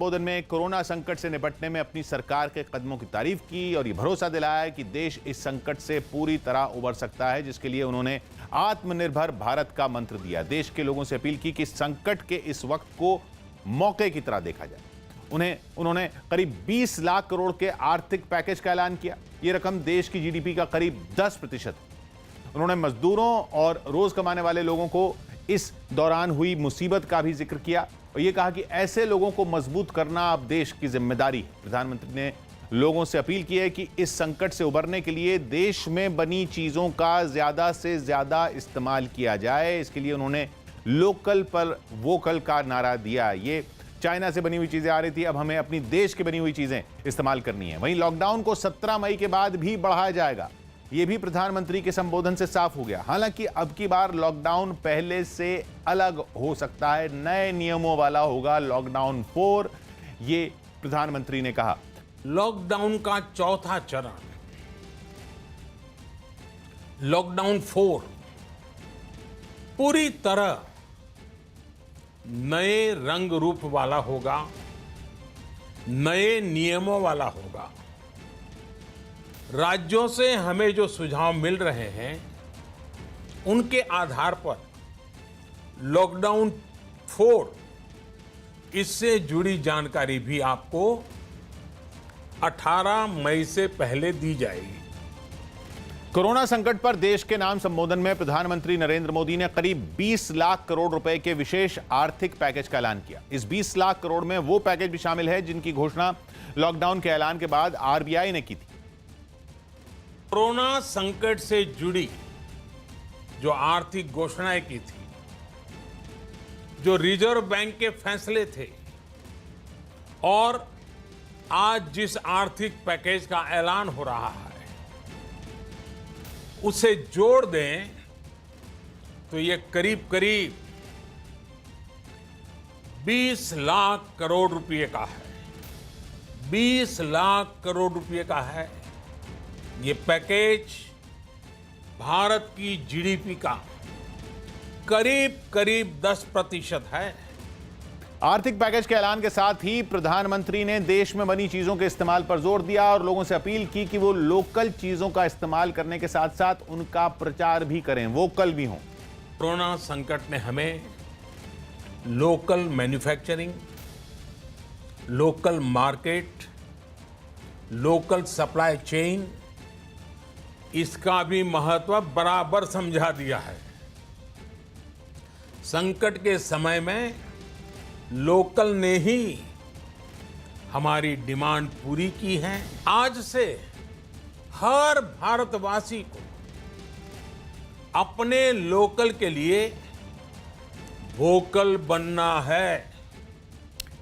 संबोधन में कोरोना संकट से निपटने में अपनी सरकार के कदमों की तारीफ की और ये भरोसा दिलाया कि देश इस संकट से पूरी तरह उबर सकता है, जिसके लिए उन्होंने आत्मनिर्भर भारत का मंत्र दिया। देश के लोगों से अपील की कि संकट के इस वक्त को मौके की तरह देखा जाए। उन्होंने करीब 20 लाख करोड़ के आर्थिक पैकेज का ऐलान किया। ये रकम देश की जीडीपी का करीब 10% है। उन्होंने मजदूरों और रोज कमाने वाले लोगों को इस दौरान हुई मुसीबत का भी जिक्र किया और यह कहा कि ऐसे लोगों को मजबूत करना अब देश की जिम्मेदारी है। प्रधानमंत्री ने लोगों से अपील की है कि इस संकट से उबरने के लिए देश में बनी चीजों का ज्यादा से ज्यादा इस्तेमाल किया जाए। इसके लिए उन्होंने लोकल पर वोकल का नारा दिया। ये चाइना से बनी हुई चीजें आ रही थी, अब हमें अपनी देश की बनी हुई चीजें इस्तेमाल करनी है। वहीं लॉकडाउन को 17 मई के बाद भी बढ़ाया जाएगा, यह भी प्रधानमंत्री के संबोधन से साफ हो गया। हालांकि अब की बार लॉकडाउन पहले से अलग हो सकता है, नए नियमों वाला होगा, लॉकडाउन 4, ये प्रधानमंत्री ने कहा। लॉकडाउन का चौथा चरण, लॉकडाउन 4, पूरी तरह नए रंग रूप वाला होगा, नए नियमों वाला होगा। राज्यों से हमें जो सुझाव मिल रहे हैं उनके आधार पर लॉकडाउन 4, इससे जुड़ी जानकारी भी आपको 18 मई से पहले दी जाएगी। कोरोना संकट पर देश के नाम संबोधन में प्रधानमंत्री नरेंद्र मोदी ने करीब 20 लाख करोड़ रुपए के विशेष आर्थिक पैकेज का ऐलान किया। इस 20 लाख करोड़ में वो पैकेज भी शामिल है जिनकी घोषणा लॉकडाउन के ऐलान के बाद आरबीआई ने की थी। कोरोना संकट से जुड़ी जो आर्थिक घोषणाएं की थी, जो रिजर्व बैंक के फैसले थे और आज जिस आर्थिक पैकेज का ऐलान हो रहा है, उसे जोड़ दें तो ये करीब करीब 20 लाख करोड़ रुपए का है। 20 लाख करोड़ रुपए का है। ये पैकेज भारत की जीडीपी का करीब करीब 10% है। आर्थिक पैकेज के ऐलान के साथ ही प्रधानमंत्री ने देश में बनी चीजों के इस्तेमाल पर जोर दिया और लोगों से अपील की कि वो लोकल चीजों का इस्तेमाल करने के साथ साथ उनका प्रचार भी करें, वोकल भी हों। कोरोना संकट ने हमें local manufacturing, local market, local supply chain, इसका भी महत्व बराबर समझा दिया है। संकट के समय में लोकल ने ही हमारी डिमांड पूरी की है। आज से हर भारतवासी को अपने लोकल के लिए वोकल बनना है।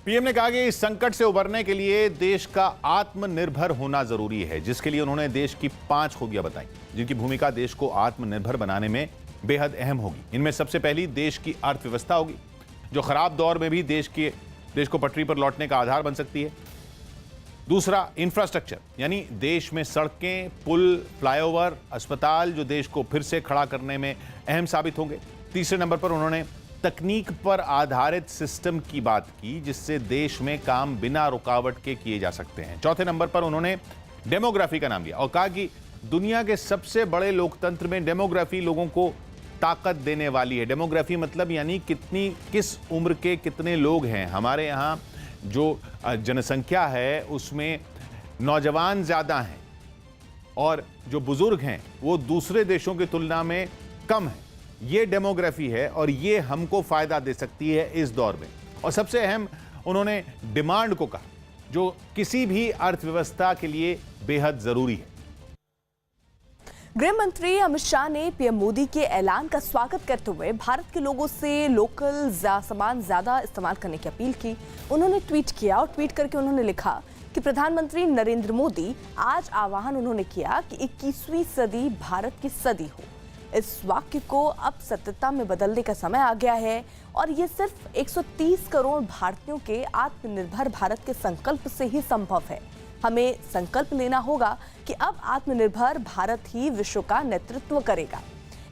पीएम ने कहा कि इस संकट से उबरने के लिए देश का आत्मनिर्भर होना जरूरी है, जिसके लिए उन्होंने देश की 5 खूबियां बताई, जिनकी भूमिका देश को आत्मनिर्भर बनाने में बेहद अहम होगी। इनमें सबसे पहली देश की अर्थव्यवस्था होगी, जो खराब दौर में भी देश को पटरी पर लौटने का आधार बन सकती है। दूसरा, इंफ्रास्ट्रक्चर, यानी देश में सड़कें, पुल, फ्लाईओवर, अस्पताल, जो देश को फिर से खड़ा करने में अहम साबित होंगे। तीसरे नंबर पर उन्होंने तकनीक पर आधारित सिस्टम की बात की, जिससे देश में काम बिना रुकावट के किए जा सकते हैं। चौथे नंबर पर उन्होंने डेमोग्राफी का नाम लिया और कहा कि दुनिया के सबसे बड़े लोकतंत्र में डेमोग्राफी लोगों को ताकत देने वाली है। डेमोग्राफी मतलब यानी किस उम्र के कितने लोग हैं। हमारे यहाँ जो जनसंख्या है उसमें नौजवान ज़्यादा हैं और जो बुजुर्ग हैं वो दूसरे देशों की तुलना में कम हैं। ये डेमोग्राफी है और ये हमको फायदा दे सकती है इस दौर में। और सबसे अहम उन्होंने डिमांड को कहा, जो किसी भी अर्थव्यवस्था के लिए बेहद जरूरी है। गृह मंत्री अमित शाह ने पीएम मोदी के ऐलान का स्वागत करते हुए भारत के लोगों से लोकल सामान ज्यादा इस्तेमाल करने की अपील की। उन्होंने ट्वीट किया और ट्वीट करके उन्होंने लिखा कि प्रधानमंत्री नरेंद्र मोदी, आज आह्वान उन्होंने किया कि 21वीं सदी भारत की सदी हो। इस वाक्य को अब सत्यता में बदलने का समय आ गया है और ये सिर्फ 130 करोड़ भारतीयों के आत्मनिर्भर भारत के संकल्प से ही संभव है। हमें संकल्प लेना होगा कि अब आत्मनिर्भर भारत ही विश्व का नेतृत्व करेगा।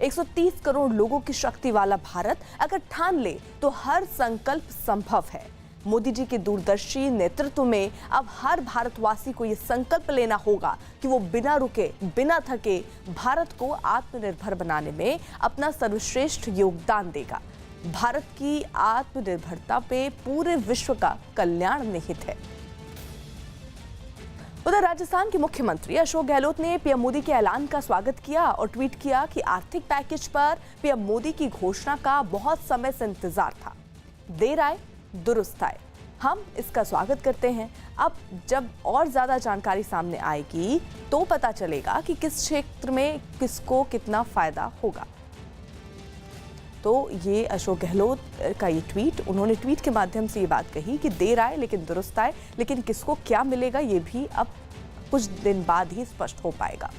130 करोड़ लोगों की शक्ति वाला भारत अगर ठान ले तो हर संकल्प संभव है। मोदी जी के दूरदर्शी नेतृत्व में अब हर भारतवासी को ये संकल्प लेना होगा कि वो बिना रुके, बिना थके भारत को आत्मनिर्भर बनाने में अपना सर्वश्रेष्ठ योगदान देगा। भारत की आत्मनिर्भरता पे पूरे विश्व का कल्याण निहित है। उधर राजस्थान के मुख्यमंत्री अशोक गहलोत ने पीएम मोदी के ऐलान का स्वागत किया और ट्वीट किया कि आर्थिक पैकेज पर पीएम मोदी की घोषणा का बहुत समय से इंतजार था। देर आए दुरुस्त आए, हम इसका स्वागत करते हैं। अब जब और ज्यादा जानकारी सामने आएगी तो पता चलेगा कि किस क्षेत्र में किसको कितना फायदा होगा। तो ये अशोक गहलोत का ये ट्वीट, उन्होंने ट्वीट के माध्यम से ये बात कही कि देर आए लेकिन दुरुस्त आए, लेकिन किसको क्या मिलेगा ये भी अब कुछ दिन बाद ही स्पष्ट हो पाएगा।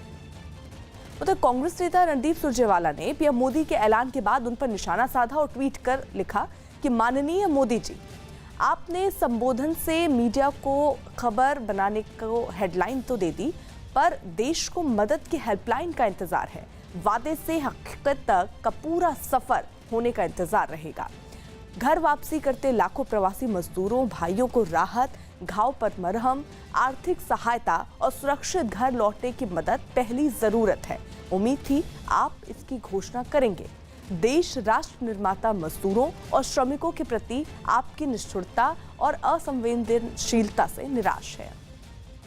उधर कांग्रेस नेता रणदीप सुरजेवाला ने पीएम मोदी के ऐलान के बाद उन पर निशाना साधा और ट्वीट कर लिखा कि माननीय मोदी जी, आपने संबोधन से मीडिया को खबर बनाने को हेडलाइन तो दे दी, पर देश को मदद की हेल्पलाइन का इंतजार है। वादे से हकीकत तक का पूरा सफर होने का इंतजार रहेगा। घर वापसी करते लाखों प्रवासी मजदूरों भाइयों को राहत, घाव पर मरहम, आर्थिक सहायता और सुरक्षित घर लौटने की मदद पहली जरूरत है। उम्मीद थी आप इसकी घोषणा करेंगे। देश राष्ट्र निर्माता मजदूरों और श्रमिकों के प्रति आपकी निष्ठुरता और असंवेदनशीलता से निराश है।